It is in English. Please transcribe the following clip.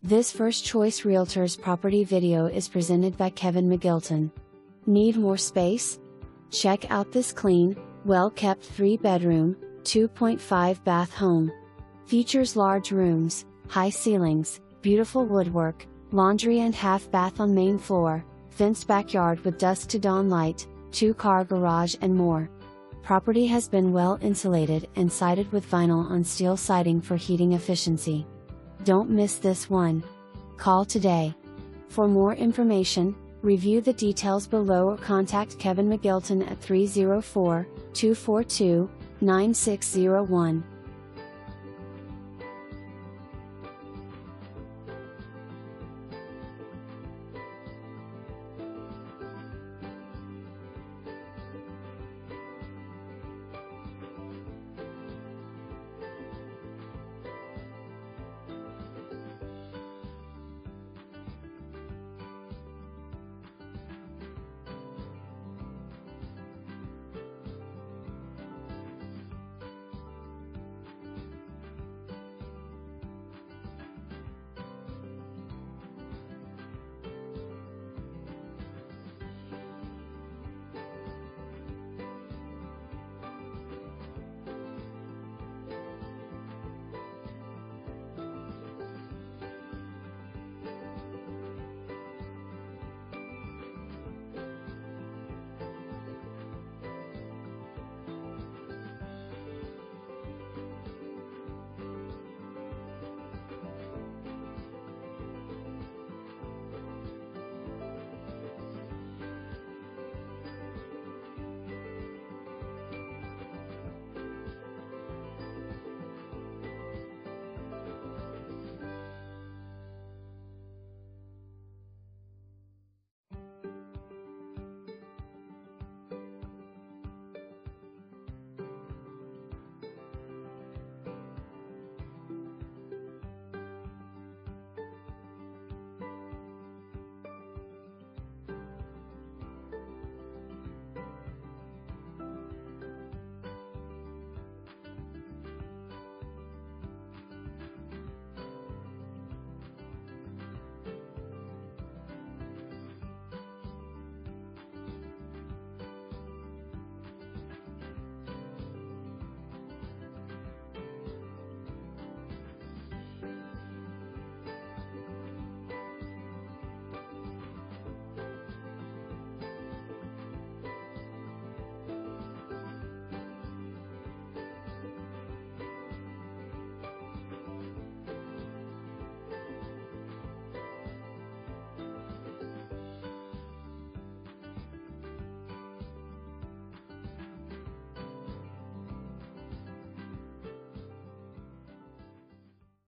This First Choice Realtors property video is presented by Kevin McGilton. Need more space? Check out this clean, well-kept 3-bedroom, 2.5 bath home. Features large rooms, high ceilings, beautiful woodwork, laundry and half bath on main floor, fenced backyard with dusk to dawn light, 2-car garage and more. Property has been well insulated and sided with vinyl on steel siding for heating efficiency. Don't miss this one. Call today. For more information, review the details below or contact Kevin McGilton at 304-242-9601.